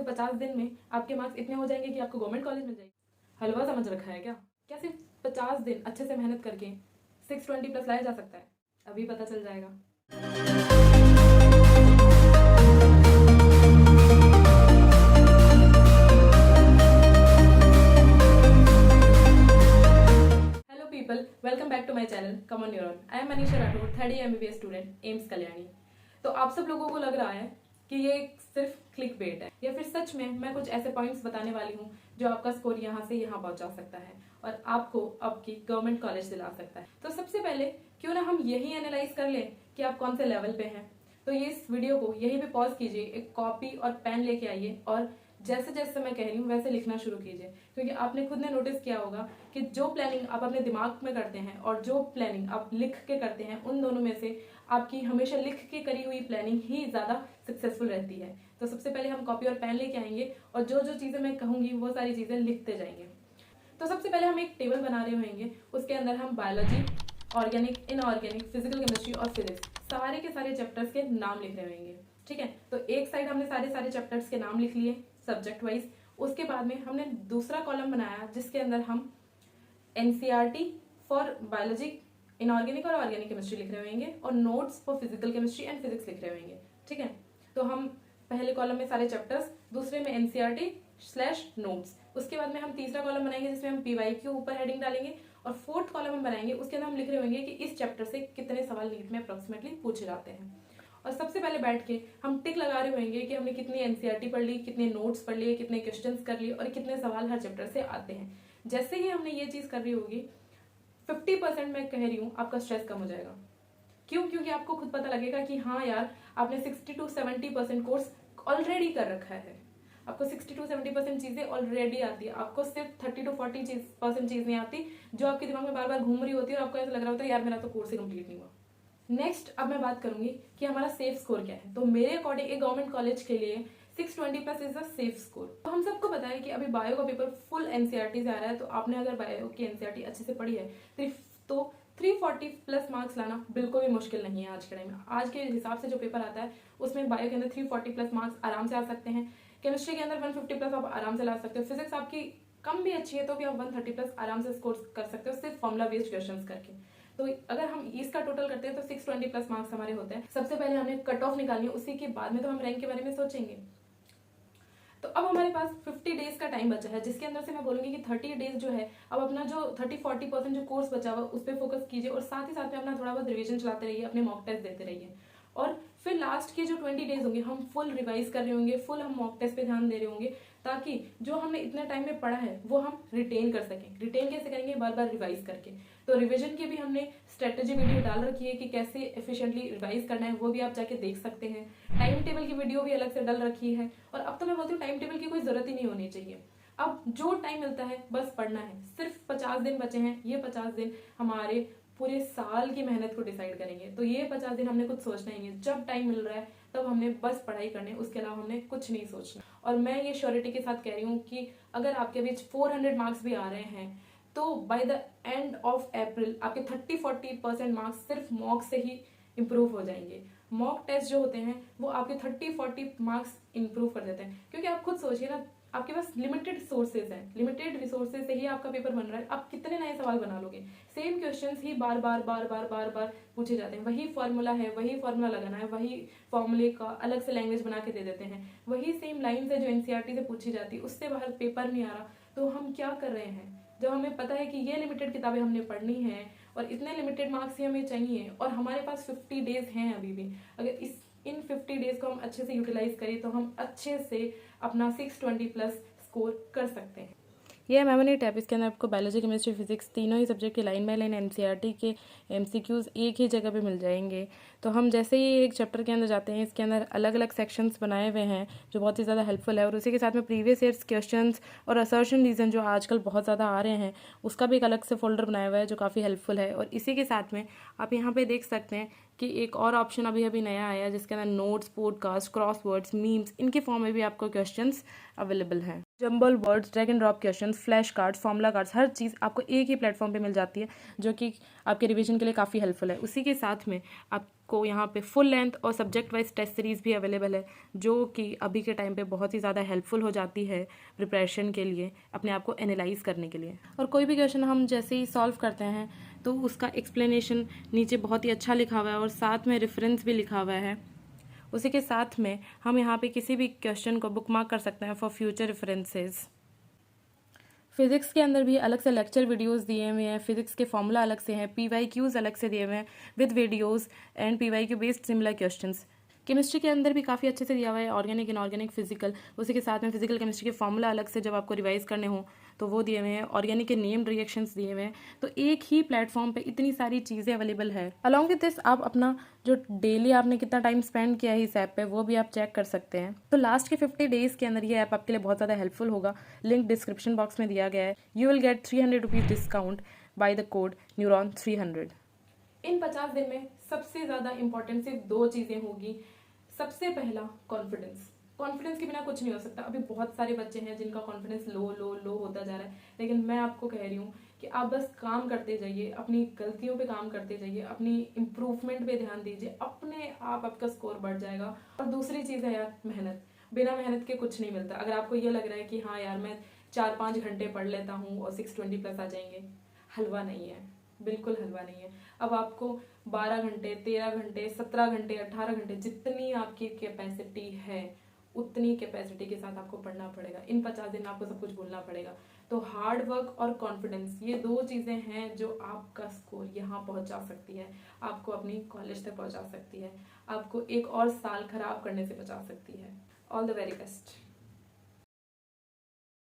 तो 50 दिन में आपके मार्क्स इतने हो जाएंगे कि आपको गवर्नमेंट कॉलेज मिल जाएगी। हलवा समझ रखा है क्या सिर्फ 50 दिन अच्छे से मेहनत करके 620 प्लस लाया जा सकता है? अभी पता चल जाएगा। Hello people, welcome back to my channel common neuron. I am Manisha Rathore, third year MBBS student, AIIMS Kalyani. तो आप सब लोगों को लग रहा है कि ये सिर्फ क्लिक बेट है या फिर सच में मैं कुछ ऐसे पॉइंट्स बताने वाली हूँ जो आपका स्कोर यहाँ से यहाँ पहुंचा सकता है और आपको आपकी गवर्नमेंट कॉलेज दिला सकता है। तो सबसे पहले क्यों ना हम यही एनालाइज कर लें कि आप कौन से लेवल पे हैं। तो ये इस वीडियो को यहीं पे पॉज कीजिए, एक कॉपी और पेन लेके आइए और जैसे जैसे मैं कह रही हूँ वैसे लिखना शुरू कीजिए, क्योंकि आपने खुद ने नोटिस किया होगा कि जो प्लानिंग आप अपने दिमाग में करते हैं और जो प्लानिंग आप लिख के करते हैं, उन दोनों में से आपकी हमेशा लिख के करी हुई प्लानिंग ही ज्यादा सक्सेसफुल रहती है। तो सबसे पहले हम कॉपी और पेन लेके आएंगे और जो जो चीजें मैं कहूंगी वो सारी चीजें लिखते जाएंगे। तो सबसे पहले हम एक टेबल बना रहे होंगे, उसके अंदर हम biology, organic, inorganic, physical chemistry और फिजिक्स सारे के सारे चैप्टर्स के नाम लिख रहे होंगे। ठीक है, तो एक साइड हमने सारे चैप्टर्स के नाम लिख लिए सब्जेक्ट वाइज। उसके बाद में हमने दूसरा कॉलम बनाया जिसके अंदर हम NCERT फॉर बायोलॉजी, इनऑर्गेनिक और ऑर्गेनिक केमिस्ट्री लिख रहे होंगे और notes for physical chemistry and physics लिख रहे होंगे। ठीक है, तो हम पहले कॉलम में सारे चैप्टर्स, दूसरे में NCERT/नोट्स। उसके बाद में हम तीसरा कॉलम बनाएंगे जिसमें हम PYQ ऊपर हेडिंग डालेंगे और फोर्थ कॉलम हम बनाएंगे, उसके अंदर हम लिख रहे होंगे कि इस चैप्टर से कितने सवाल नीट में अप्रोक्सीमेटली पूछे जाते हैं। और सबसे पहले बैठ के हम टिक लगा रहे होंगे कि हमने कितनी NCERT पढ़ ली, कितने नोट्स पढ़ लिए, कितने क्वेश्चंस कर लिए और कितने सवाल हर चैप्टर से आते हैं। जैसे ही हमने ये चीज कर रही होगी 50% मैं कह रही हूँ आपका स्ट्रेस कम हो जाएगा। क्यों? क्योंकि आपको खुद पता लगेगा कि हाँ यार, आपने 60 to 70% कोर्स ऑलरेडी कर रखा है। आपको 60 to 70% चीजें ऑलरेडी आती है। आपको सिर्फ 30 to 40% चीज नहीं आती जो आपके दिमाग में बार बार घूम रही होती है और आपको ऐसा लग रहा होता है यार मेरा तो कोर्स ही कंप्लीट नहीं हुआ। नेक्स्ट अब मैं बात करूंगी कि हमारा सेफ स्कोर क्या है। तो मेरे अकॉर्डिंग एक गवर्नमेंट कॉलेज के लिए 620 plus is a safe score. तो हम सबको पता है कि अभी बायो का पेपर फुल NCERT से आ रहा है, तो आपने अगर बायो की NCERT अच्छे से पढ़ी है तो 340 प्लस मार्क्स लाना बिल्कुल भी मुश्किल नहीं है आज के टाइम में। आज के हिसाब से जो पेपर आता है उसमें बायो के अंदर 340 प्लस मार्क्स आराम से आ सकते हैं। केमिस्ट्री के अंदर 150 प्लस आप आराम से ला सकते हो। फिजिक्स आपकी कम भी अच्छी है तो भी आप 130 प्लस आराम से स्कोर कर सकते हो सिर्फ फॉर्मुला बेस्ड क्वेश्चंस करके। तो अगर हम इसका टोटल करते हैं तो 620 प्लस मार्क्स हमारे होते हैं। सबसे पहले हमने कट ऑफ निकालनी है, उसी के बाद में तो हम रैंक के बारे में सोचेंगे। तो अब हमारे पास 50 डेज का टाइम बचा है, जिसके अंदर से मैं बोलूंगी कि 30 डेज जो है अब अपना जो 30-40% जो कोर्स बचा हुआ उस पर फोकस कीजिए और साथ ही साथ में अपना थोड़ा बहुत रिवीजन चलाते रहिए, अपने मॉक टेस्ट देते रहिए। और फिर लास्ट के जो 20 डेज होंगे हम फुल रिवाइज कर रहे होंगे, फुल हम मॉक टेस्ट पे ध्यान दे रहे होंगे, ताकि जो हमने इतने टाइम में पढ़ा है वो हम रिटेन कर सकें। रिटेन कैसे करेंगे? बार बार रिवाइज करके। तो रिवीजन की भी हमने स्ट्रेटेजी वीडियो डाल रखी है कि कैसे एफिशिएंटली रिवाइज करना है, वो भी आप जाके देख सकते हैं। टाइम टेबल की वीडियो भी अलग से डाल रखी है। और अब तो मैं बोलती हूँ टाइम टेबल की कोई जरूरत ही नहीं होनी चाहिए। अब जो टाइम मिलता है बस पढ़ना है। सिर्फ 50 दिन बचे हैं, ये 50 दिन हमारे पूरे साल की मेहनत को डिसाइड करेंगे। तो ये 50 दिन हमने कुछ सोचना ही नहीं। जब टाइम मिल रहा है तब हमने बस पढ़ाई करनी है, उसके अलावा हमने कुछ नहीं सोचना। और मैं ये श्योरिटी के साथ कह रही हूँ कि अगर आपके बीच 400 मार्क्स भी आ रहे हैं तो by the end of April आपके 30-40% मार्क्स सिर्फ मॉक से ही इंप्रूव हो जाएंगे। मॉक टेस्ट जो होते हैं वो आपके 30-40 मार्क्स इंप्रूव कर देते हैं, क्योंकि आप खुद सोचिए ना, आपके पास लिमिटेड सोर्सेज हैं, लिमिटेड रिसोर्सेज से ही आपका पेपर बन रहा है। आप कितने नए सवाल बना लोगे? सेम क्वेश्चंस ही बार बार पूछे जाते हैं। वही फॉर्मूला है, वही फॉर्मूला लगाना है, वही फॉर्मूले का अलग से लैंग्वेज बना के दे देते हैं। वही सेम लाइन है जो NCERT से पूछी जाती है, उससे बाहर पेपर नहीं आ रहा। तो हम क्या कर रहे हैं जब हमें पता है कि ये लिमिटेड किताबें हमने पढ़नी है और इतने लिमिटेड मार्क्स ही हमें चाहिए और हमारे पास 50 डेज हैं अभी भी। अगर इन 50 डेज को हम अच्छे से यूटिलाइज करें तो हम अच्छे से अपना 620 प्लस स्कोर कर सकते हैं। ये मेमोरी टैब, इसके अंदर आपको बायोलॉजी, केमिस्ट्री, फिजिक्स तीनों ही सब्जेक्ट के लाइन बाय लाइन NCERT के MCQs एक ही जगह पे मिल जाएंगे। तो हम जैसे ही एक चैप्टर के अंदर जाते हैं, इसके अंदर अलग अलग सेक्शंस बनाए हुए हैं जो बहुत ही ज़्यादा हेल्पफुल है। और उसी के साथ में प्रीवियस ईयर्स क्वेश्चंस और असर्शन रीजन जो आजकल बहुत ज़्यादा आ रहे हैं उसका भी एक अलग से फोल्डर बनाया हुआ है जो काफ़ी हेल्पफुल है। और इसी के साथ में आप यहाँ पे देख सकते हैं कि एक और ऑप्शन अभी अभी नया आया है जिसके अंदर नोट्स, पॉडकास्ट, क्रॉसवर्ड्स, मीम्स, इनके फॉर्म में भी आपको क्वेश्चंस अवेलेबल हैं। Jumble words, drag and drop questions, flash cards, formula cards, हर चीज़ आपको एक ही प्लेटफॉर्म पे मिल जाती है, जो कि आपके रिवीजन के लिए काफ़ी हेल्पफुल है। उसी के साथ में आपको यहाँ पे फुल लेंथ और सब्जेक्ट वाइज टेस्ट सीरीज़ भी अवेलेबल है, जो कि अभी के टाइम पे बहुत ही ज़्यादा हेल्पफुल हो जाती है प्रिपरेशन के लिए, अपने आप को एनालाइज करने के लिए। और कोई भी क्वेश्चन हम जैसे ही सॉल्व करते हैं तो उसका एक्सप्लेनेशन नीचे बहुत ही अच्छा लिखा हुआ है और साथ में रेफरेंस भी लिखा हुआ है। उसी के साथ में हम यहाँ पे किसी भी क्वेश्चन को बुकमार्क कर सकते हैं फॉर फ्यूचर रेफरेंसेस। फिजिक्स के अंदर भी अलग से लेक्चर वीडियोस दिए हुए हैं, फिजिक्स के फॉर्मूला अलग से हैं, PYQs अलग से दिए हुए हैं with videos and PYQ based similar questions. Chemistry के अंदर भी काफ़ी अच्छे से दिया हुआ है, ऑर्गेनिक इनऑर्गेनिक फिजिकल। उसी के साथ में फिजिकल केमिस्ट्री के फॉर्मूला अलग से जब आपको रिवाइज करने हो तो वो दिए हुए हैं, ऑर्गेनिक के नेम्ड रिएक्शंस दिए हुए हैं। तो एक ही प्लेटफॉर्म पे इतनी सारी चीज़ें अवेलेबल है। अलॉन्ग विद दिस आप अपना जो डेली आपने कितना टाइम स्पेंड किया है इस ऐप पे वो भी आप चेक कर सकते हैं। तो लास्ट के 50 डेज के अंदर ये ऐप आपके लिए बहुत ज़्यादा हेल्पफुल होगा। लिंक डिस्क्रिप्शन बॉक्स में दिया गया है। You will get 300 rupees discount by the code Neuron300। इन 50 दिन में सबसे ज़्यादा इंपॉर्टेंट सिर्फ 2 चीज़ें होगी। सबसे पहला कॉन्फिडेंस। कॉन्फिडेंस के बिना कुछ नहीं हो सकता। अभी बहुत सारे बच्चे हैं जिनका कॉन्फिडेंस लो लो लो होता जा रहा है, लेकिन मैं आपको कह रही हूँ कि आप बस काम करते जाइए, अपनी गलतियों पे काम करते जाइए, अपनी इम्प्रूवमेंट पे ध्यान दीजिए, अपने आप आपका स्कोर बढ़ जाएगा। और दूसरी चीज़ है यार मेहनत। बिना मेहनत के कुछ नहीं मिलता। अगर आपको ये लग रहा है कि हाँ यार मैं 4-5 घंटे पढ़ लेता हूँ और 620 प्लस आ जाएंगे, हलवा नहीं है, बिल्कुल हलवा नहीं है। अब आपको 12 घंटे, 13 घंटे, 17 घंटे, 18 घंटे, जितनी आपकी कैपेसिटी है उतनी कैपेसिटी के साथ आपको पढ़ना पड़ेगा। इन 50 दिन में आपको सब कुछ भूलना पड़ेगा। तो हार्ड वर्क और कॉन्फिडेंस, ये 2 चीज़ें हैं जो आपका स्कोर यहाँ पहुँचा सकती है, आपको अपनी कॉलेज तक पहुँचा सकती है, आपको एक और साल खराब करने से बचा सकती है। All the very best.